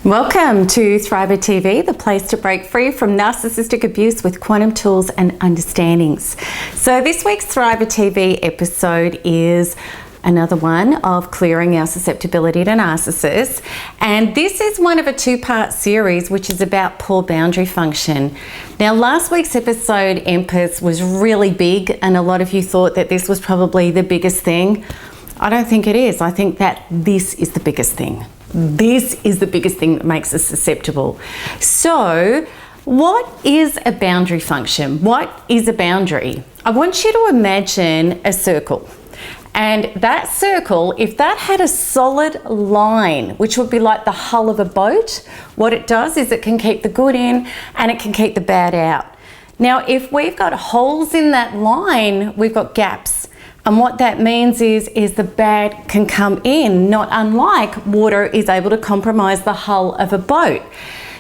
Welcome to Thriver TV, the place to break free from narcissistic abuse with quantum tools and understandings. So this week's Thriver TV episode is another one of clearing our susceptibility to narcissists. And this is one of a two-part series which is about poor boundary function. Now, last week's episode, Empaths, was really big and a lot of you thought that this was probably the biggest thing. I don't think it is. I think that this is the biggest thing. This is the biggest thing that makes us susceptible. So, what is a boundary function? What is a boundary? I want you to imagine a circle. And that circle, if that had a solid line, which would be like the hull of a boat, what it does is it can keep the good in and it can keep the bad out. Now, if we've got holes in that line, we've got gaps. And what that means is the bad can come in, not unlike water is able to compromise the hull of a boat.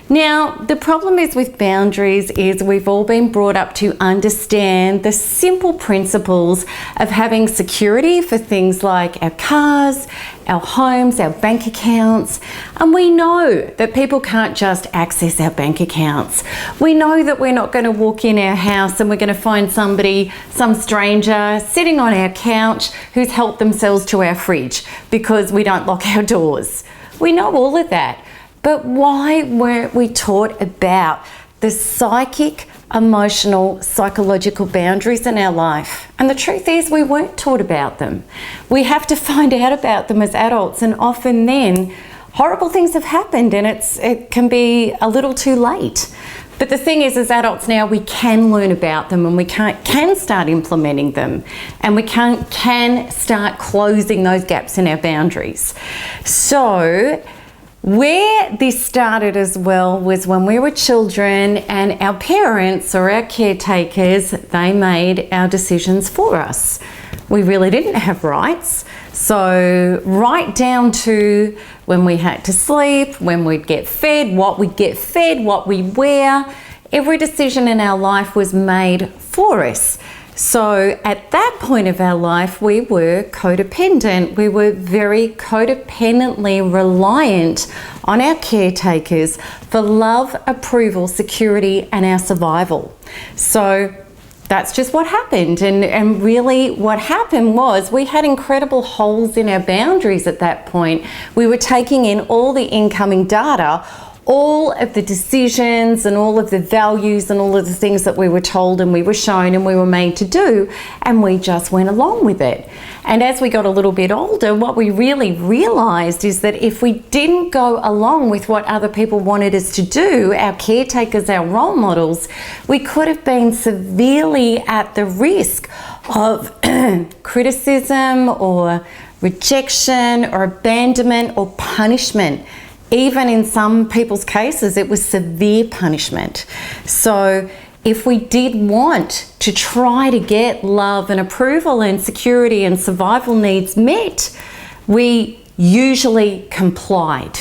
Now, the problem is with boundaries is we've all been brought up to understand the simple principles of having security for things like our cars, our homes, our bank accounts. And we know that people can't just access our bank accounts. We know that we're not going to walk in our house and we're going to find somebody, some stranger, sitting on our couch who's helped themselves to our fridge because we don't lock our doors. We know all of that. But why weren't we taught about the psychic, emotional, psychological boundaries in our life? And the truth is we weren't taught about them. We have to find out about them as adults, and often then horrible things have happened and it can be a little too late. But the thing is, as adults now, we can learn about them and we can start implementing them, and we can start closing those gaps in our boundaries. So where this started as well was when we were children and our parents or our caretakers, they made our decisions for us. We really didn't have rights. So right down to when we had to sleep, when we'd get fed, what we'd wear, every decision in our life was made for us. So at that point of our life, we were codependent. We were very codependently reliant on our caretakers for love, approval, security, and our survival. So that's just what happened. And really what happened was we had incredible holes in our boundaries at that point. We were taking in all the incoming data, all of the decisions and all of the values and all of the things that we were told and we were shown and we were made to do, and we just went along with it. And as we got a little bit older, what we really realized is that if we didn't go along with what other people wanted us to do, our caretakers, our role models, we could have been severely at the risk of criticism or rejection or abandonment or punishment. Even in some people's cases, it was severe punishment. So if we did want to try to get love and approval and security and survival needs met, we usually complied.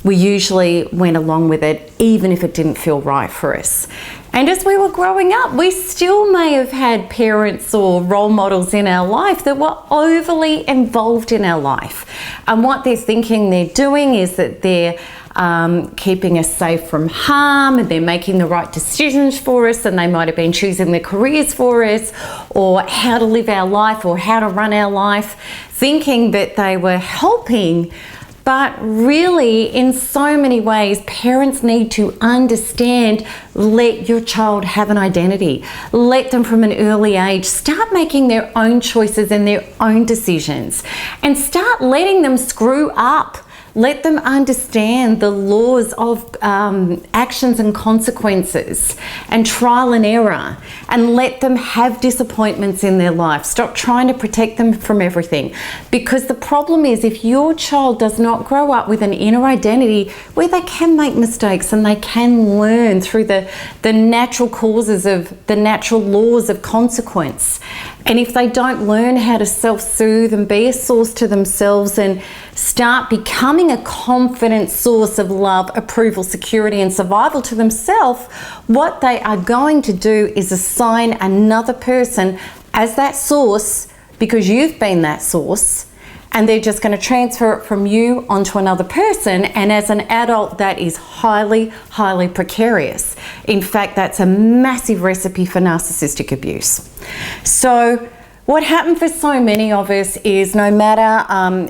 We usually went along with it, even if it didn't feel right for us. And as we were growing up, we still may have had parents or role models in our life that were overly involved in our life. And what they're thinking they're doing is that they're keeping us safe from harm, and they're making the right decisions for us, and they might have been choosing their careers for us, or how to live our life or how to run our life, thinking that they were helping. But really, in so many ways, parents need to understand, let your child have an identity. Let them from an early age start making their own choices and their own decisions, and start letting them screw up. Let them understand the laws of actions and consequences and trial and error, and let them have disappointments in their life. Stop trying to protect them from everything, because the problem is if your child does not grow up with an inner identity where they can make mistakes and they can learn through the natural causes of the natural laws of consequence, and if they don't learn how to self-soothe and be a source to themselves and start becoming a confident source of love, approval, security, and survival to themselves, what they are going to do is assign another person as that source because you've been that source, and they're just going to transfer it from you onto another person. And as an adult, that is highly, highly precarious. In fact, that's a massive recipe for narcissistic abuse. So what happened for so many of us is no matter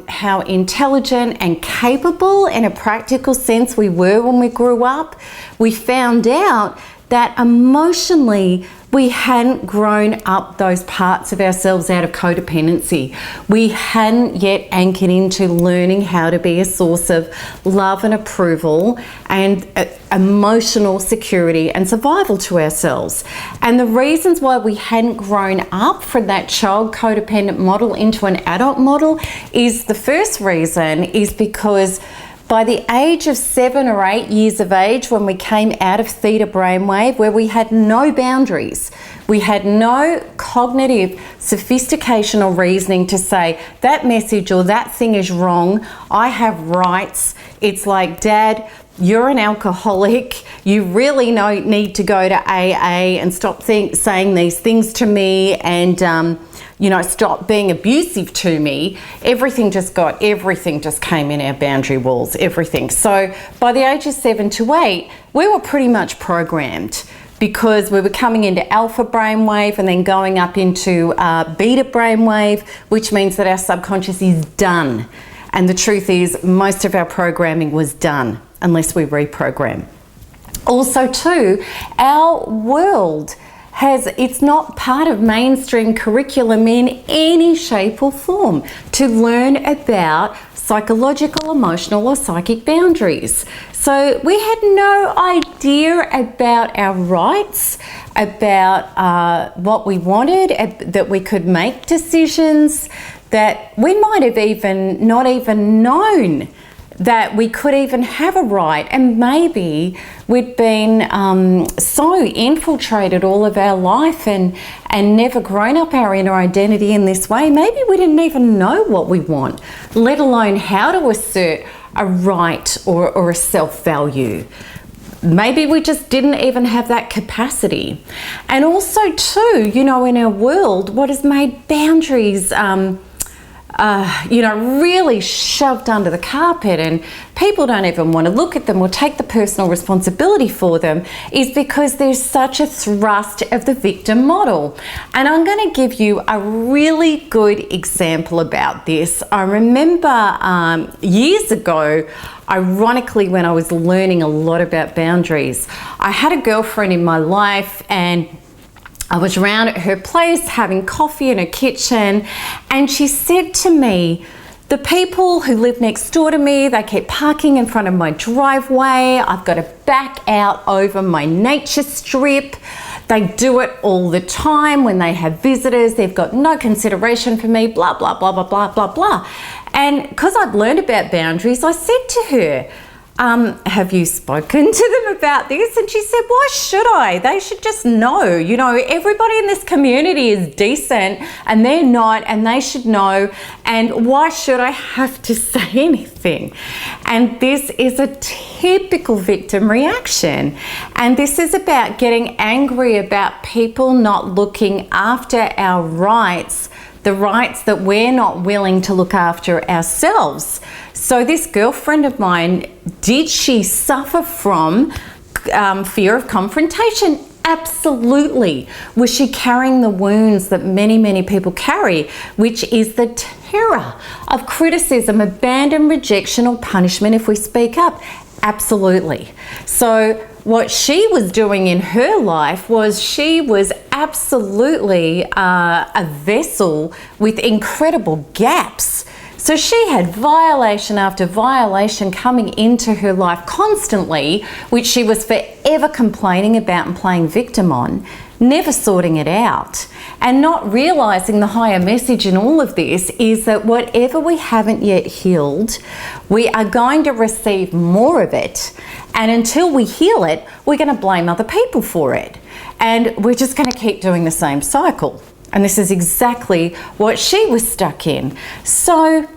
how intelligent and capable in a practical sense we were when we grew up, we found out that emotionally we hadn't grown up those parts of ourselves out of codependency. We hadn't yet anchored into learning how to be a source of love and approval and emotional security and survival to ourselves. And the reasons why we hadn't grown up from that child codependent model into an adult model is, the first reason is because by the age of 7 or 8 years of age, when we came out of theta brainwave, where we had no boundaries, we had no cognitive sophistication or reasoning to say that message or that thing is wrong, I have rights. It's like, Dad, you're an alcoholic, you really need to go to AA and stop saying these things to me, and stop being abusive to me. Everything just came in our boundary walls, everything. So by the age of 7 to 8, we were pretty much programmed, because we were coming into alpha brainwave and then going up into beta brainwave, which means that our subconscious is done. And the truth is, most of our programming was done unless we reprogram. Also too, our world it's not part of mainstream curriculum in any shape or form to learn about psychological, emotional or psychic boundaries. So we had no idea about our rights, about what we wanted, that we could make decisions, that we might have not even known that we could even have a right. And maybe we'd been so infiltrated all of our life and never grown up our inner identity in this way. Maybe we didn't even know what we want, let alone how to assert a right or a self-value. Maybe we just didn't even have that capacity. And also too, in our world, what has made boundaries really shoved under the carpet, and people don't even want to look at them or take the personal responsibility for them, is because there's such a thrust of the victim model. And I'm going to give you a really good example about this. I remember years ago, ironically, when I was learning a lot about boundaries, I had a girlfriend in my life, and I was around at her place having coffee in her kitchen, and she said to me, the people who live next door to me, they keep parking in front of my driveway. I've got to back out over my nature strip. They do it all the time when they have visitors. They've got no consideration for me, blah, blah, blah, blah, blah, blah, blah. And because I'd learned about boundaries, I said to her, have you spoken to them about this? And she said, why should I? They should just know. Everybody in this community is decent and they're not, and they should know. And why should I have to say anything? And this is a typical victim reaction. And this is about getting angry about people not looking after our rights, the rights that we're not willing to look after ourselves. So this girlfriend of mine, did she suffer from fear of confrontation? Absolutely. Was she carrying the wounds that many, many people carry, which is the terror of criticism, abandon, rejection, or punishment if we speak up? Absolutely. So what she was doing in her life was she was absolutely a vessel with incredible gaps. So she had violation after violation coming into her life constantly, which she was forever complaining about and playing victim on, never sorting it out, and not realizing the higher message in all of this is that whatever we haven't yet healed, we are going to receive more of it. And until we heal it, we're going to blame other people for it. And we're just going to keep doing the same cycle. And this is exactly what she was stuck in. So,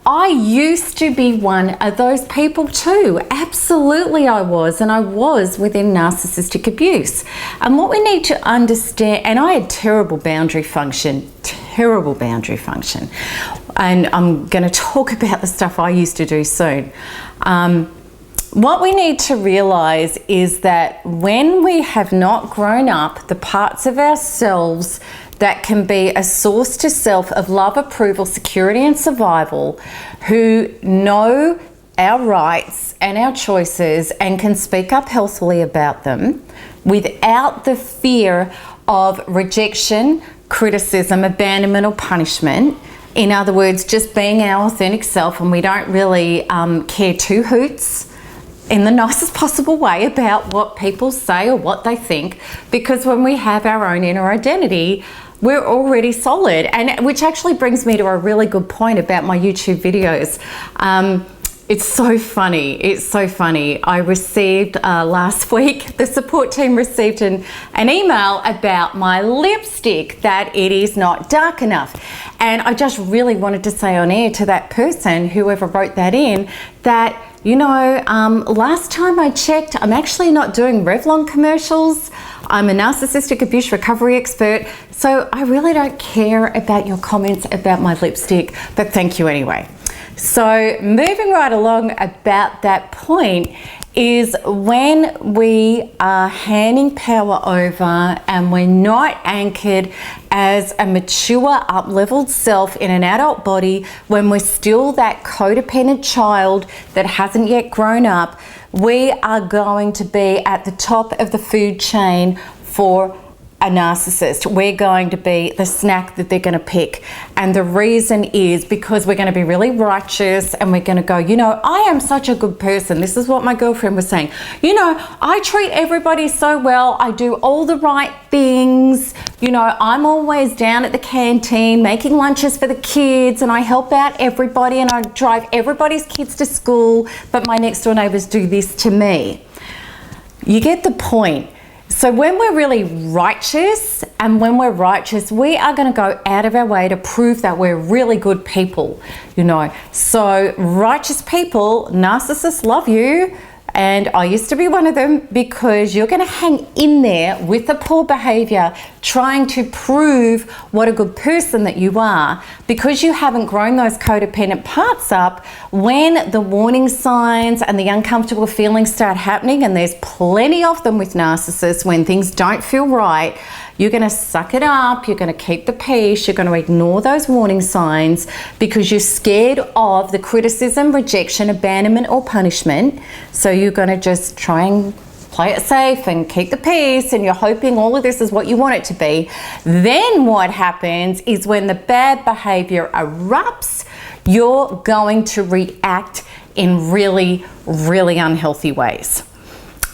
I used to be one of those people too. Absolutely I was, and I was within narcissistic abuse. And what we need to understand, and I had terrible boundary function, terrible boundary function. And I'm going to talk about the stuff I used to do soon. What we need to realize is that when we have not grown up, the parts of ourselves that can be a source to self of love, approval, security, and survival, who know our rights and our choices and can speak up healthily about them without the fear of rejection, criticism, abandonment, or punishment. In other words, just being our authentic self, and we don't really care two hoots in the nicest possible way about what people say or what they think, because when we have our own inner identity, we're already solid. And which actually brings me to a really good point about my YouTube videos. It's so funny. It's so funny. I received last week, the support team received an email about my lipstick, that it is not dark enough. And I just really wanted to say on air to that person, whoever wrote that in, that, you know, last time I checked, I'm actually not doing Revlon commercials. I'm a narcissistic abuse recovery expert, so I really don't care about your comments about my lipstick, but thank you anyway. So moving right along about that point is when we are handing power over and we're not anchored as a mature, up-leveled self in an adult body, when we're still that codependent child that hasn't yet grown up, we are going to be at the top of the food chain for a narcissist. We're going to be the snack that they're going to pick. And the reason is because we're going to be really righteous and we're going to go, you know, I am such a good person. This is what my girlfriend was saying. You know, I treat everybody so well. I do all the right things. You know, I'm always down at the canteen making lunches for the kids, and I help out everybody, and I drive everybody's kids to school, but my next door neighbors do this to me. You get the point. So when we're really righteous, and when we're righteous, we are going to go out of our way to prove that we're really good people, you know. So righteous people, narcissists love you, and I used to be one of them, because you're going to hang in there with the poor behavior, trying to prove what a good person that you are, because you haven't grown those codependent parts up. When the warning signs and the uncomfortable feelings start happening, and there's plenty of them with narcissists, when things don't feel right, you're going to suck it up, you're going to keep the peace, you're going to ignore those warning signs because you're scared of the criticism, rejection, abandonment, or punishment. So you're going to just try and play it safe and keep the peace, and you're hoping all of this is what you want it to be. Then what happens is, when the bad behavior erupts, you're going to react in really, really unhealthy ways.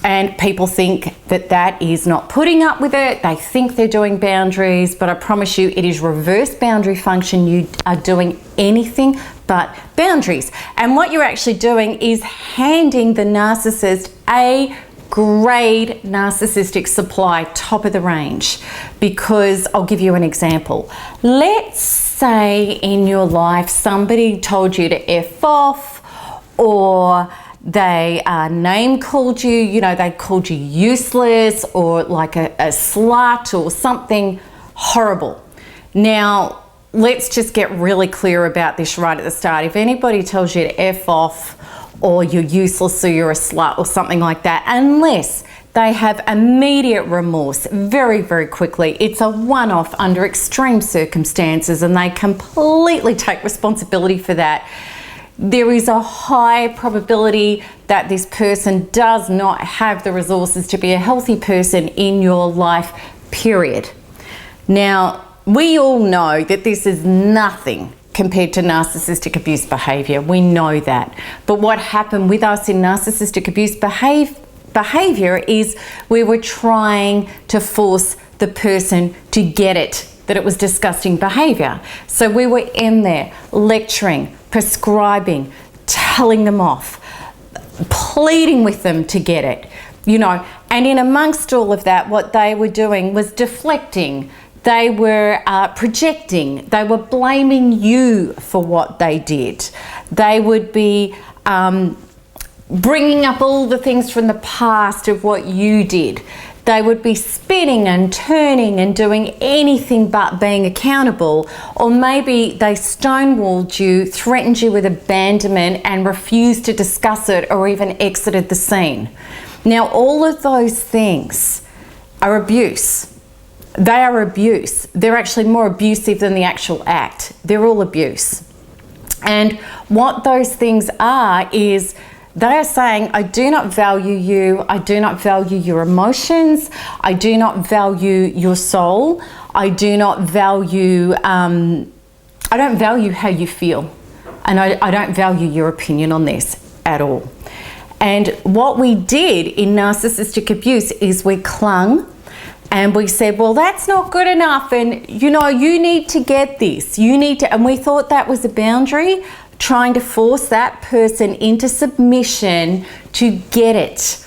And people think that that is not putting up with it. They think they're doing boundaries, but I promise you it is reverse boundary function. You are doing anything but boundaries. And what you're actually doing is handing the narcissist a grade narcissistic supply, top of the range. Because I'll give you an example. Let's say in your life somebody told you to F off, or they name called you, you know, they called you useless, or like a slut, or something horrible. Now, let's just get really clear about this right at the start. If anybody tells you to F off, or you're useless, or you're a slut, or something like that, unless they have immediate remorse very, very quickly, it's a one-off under extreme circumstances, and they completely take responsibility for that, there is a high probability that this person does not have the resources to be a healthy person in your life, period. Now, we all know that this is nothing compared to narcissistic abuse behavior. We know that. But what happened with us in narcissistic abuse behavior is we were trying to force the person to get it, that it was disgusting behavior. So we were in there lecturing, prescribing, telling them off, pleading with them to get it, you know. And in amongst all of that, what they were doing was deflecting. They were projecting. They were blaming you for what they did. They would be bringing up all the things from the past of what you did. they would be spinning and turning and doing anything but being accountable. Or maybe they stonewalled you, threatened you with abandonment, and refused to discuss it or even exited the scene. Now, all of those things are abuse. They are abuse. They're actually more abusive than the actual act. They're all abuse. And what those things are is they are saying, I do not value you. I do not value your emotions. I do not value your soul. I do not value, I don't value how you feel. And I don't value your opinion on this at all. And what we did in narcissistic abuse is we clung and we said, well, that's not good enough. And, you know, you need to get this. You need to, and we thought that was a boundary, trying to force that person into submission to get it.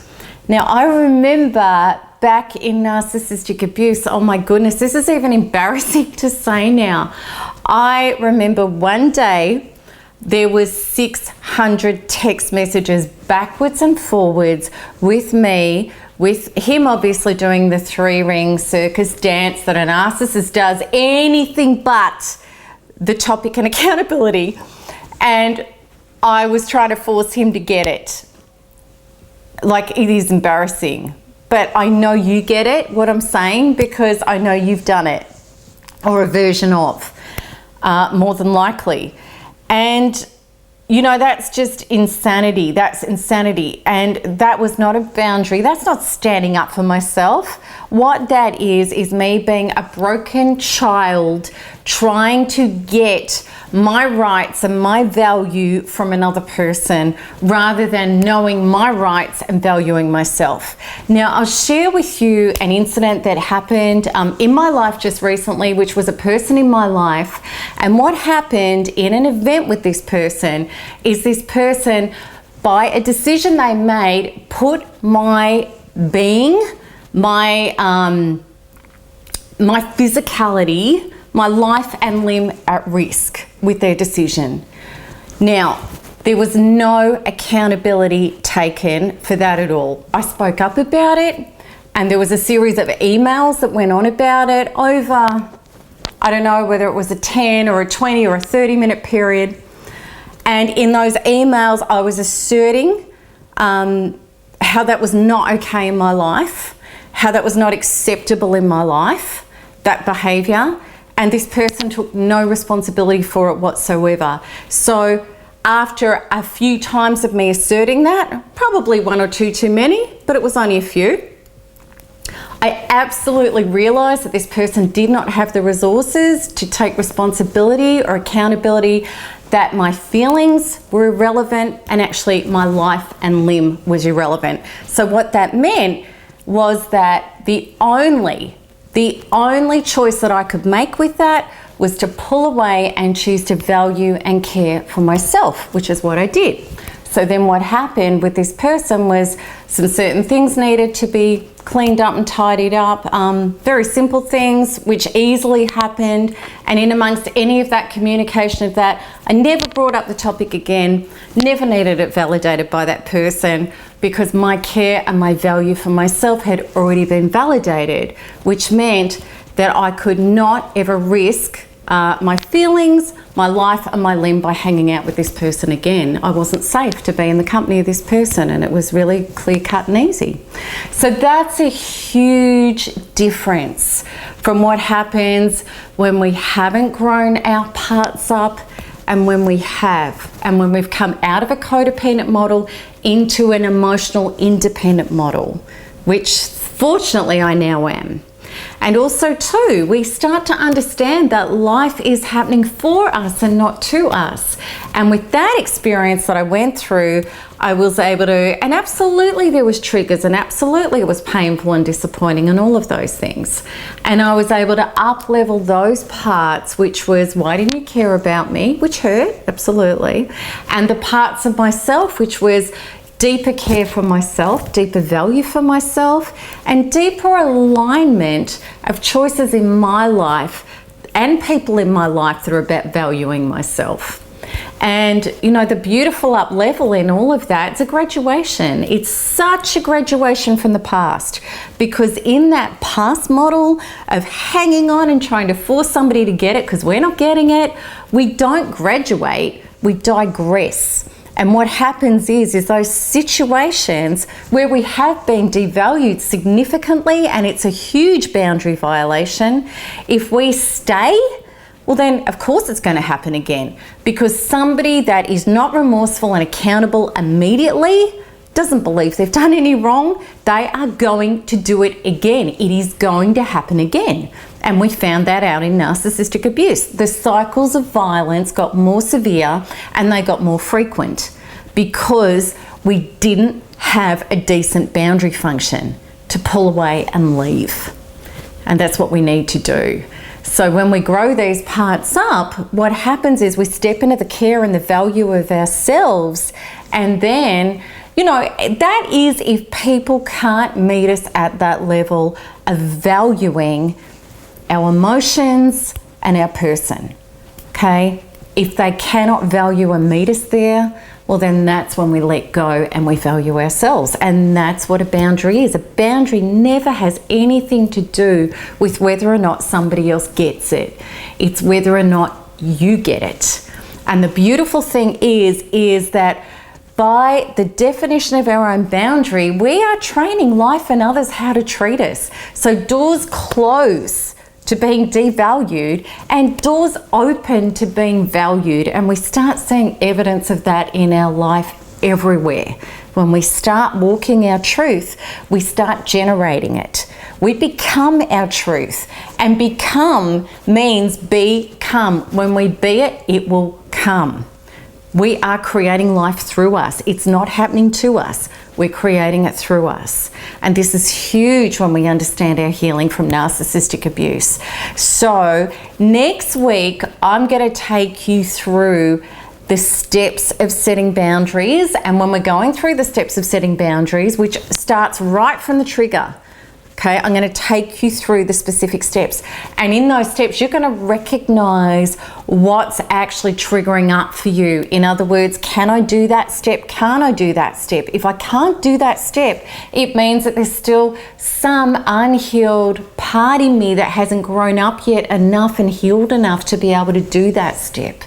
Now, I remember back in narcissistic abuse, oh my goodness, this is even embarrassing to say now. I remember one day there was 600 text messages backwards and forwards with me, with him obviously doing the 3-ring circus dance that a narcissist does, anything but the topic and accountability. And I was trying to force him to get it. Like, it is embarrassing. But I know you get it, what I'm saying, because I know you've done it. Or a version of, more than likely. And, you know, that's just insanity. That's insanity. And that was not a boundary. That's not standing up for myself. What that is me being a broken child trying to get my rights and my value from another person rather than knowing my rights and valuing myself. Now, I'll share with you an incident that happened in my life just recently, which was a person in my life. And what happened in an event with this person is this person, by a decision they made, put my being, my physicality, my life and limb at risk with their decision. Now, there was no accountability taken for that at all. I spoke up about it, and there was a series of emails that went on about it over, I don't know whether it was a 10 or a 20 or a 30-minute period. And in those emails, I was asserting how that was not okay in my life, how that was not acceptable in my life, that behaviour. And this person took no responsibility for it whatsoever. So after a few times of me asserting that, probably one or two too many, but it was only a few, I absolutely realised that this person did not have the resources to take responsibility or accountability, that my feelings were irrelevant, and actually my life and limb was irrelevant. So what that meant was that the only choice that I could make with that was to pull away and choose to value and care for myself, which is what I did. So then what happened with this person was some certain things needed to be cleaned up and tidied up, very simple things which easily happened. And in amongst any of that communication of that, I never brought up the topic again, never needed it validated by that person, because my care and my value for myself had already been validated, which meant that I could not ever risk my feelings, my life and my limb by hanging out with this person again. I wasn't safe to be in the company of this person, and it was really clear cut and easy. So that's a huge difference from what happens when we haven't grown our parts up and when we have, and when we've come out of a codependent model into an emotional independent model, which fortunately I now am. And also too, we start to understand that life is happening for us and not to us. And with that experience that I went through, I was able to, and absolutely there was triggers, and absolutely it was painful and disappointing and all of those things. And I was able to up-level those parts, which was, why didn't you care about me? Which hurt, absolutely. And the parts of myself, which was deeper care for myself, deeper value for myself, and deeper alignment of choices in my life and people in my life that are about valuing myself. And you know, the beautiful up level in all of that, it's a graduation. It's such a graduation from the past, because in that past model of hanging on and trying to force somebody to get it because we're not getting it, we don't graduate, we digress. And what happens is those situations where we have been devalued significantly and it's a huge boundary violation, if we stay, well then of course it's going to happen again, because somebody that is not remorseful and accountable immediately doesn't believe they've done any wrong, they are going to do it again. It is going to happen again. And we found that out in narcissistic abuse. The cycles of violence got more severe and they got more frequent because we didn't have a decent boundary function to pull away and leave. And that's what we need to do. So when we grow these parts up, what happens is we step into the care and the value of ourselves, and then, you know, that is if people can't meet us at that level of valuing our emotions and our person, okay? If they cannot value and meet us there, well then that's when we let go and we value ourselves. And that's what a boundary is. A boundary never has anything to do with whether or not somebody else gets it. It's whether or not you get it. And the beautiful thing is that by the definition of our own boundary, we are training life and others how to treat us. So doors close to being devalued and doors open to being valued. And we start seeing evidence of that in our life everywhere. When we start walking our truth, we start generating it. We become our truth. And become means become. When we be it, it will come. We are creating life through us. It's not happening to us. We're creating it through us. And this is huge when we understand our healing from narcissistic abuse. So next week, I'm going to take you through the steps of setting boundaries. And when we're going through the steps of setting boundaries, which starts right from the trigger, okay, I'm going to take you through the specific steps. And in those steps, you're going to recognize what's actually triggering up for you. In other words, can I do that step? Can't I do that step? If I can't do that step, it means that there's still some unhealed part in me that hasn't grown up yet enough and healed enough to be able to do that step.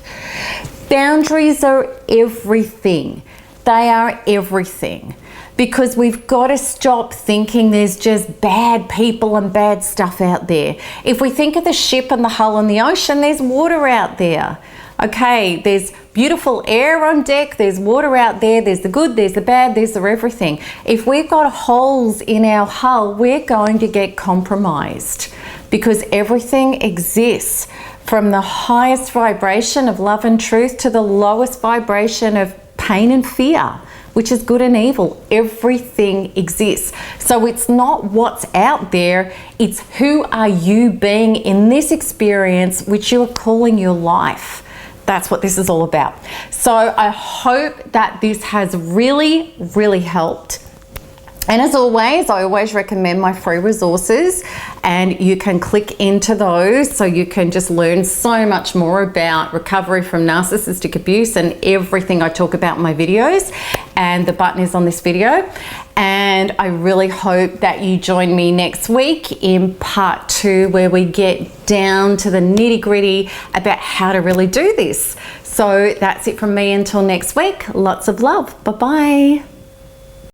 Boundaries are everything. They are everything. Because we've got to stop thinking there's just bad people and bad stuff out there. If we think of the ship and the hull in the ocean, there's water out there. Okay, there's beautiful air on deck, there's water out there, there's the good, there's the bad, there's the everything. If we've got holes in our hull, we're going to get compromised, because everything exists, from the highest vibration of love and truth to the lowest vibration of pain and fear, which is good and evil. Everything exists. So it's not what's out there, it's who are you being in this experience, which you are calling your life. That's what this is all about. So I hope that this has really, really helped. And as always, I always recommend my free resources, and you can click into those so you can just learn so much more about recovery from narcissistic abuse and everything I talk about in my videos. And the button is on this video. And I really hope that you join me next week in part 2, where we get down to the nitty-gritty about how to really do this. So that's it from me until next week. Lots of love. Bye-bye.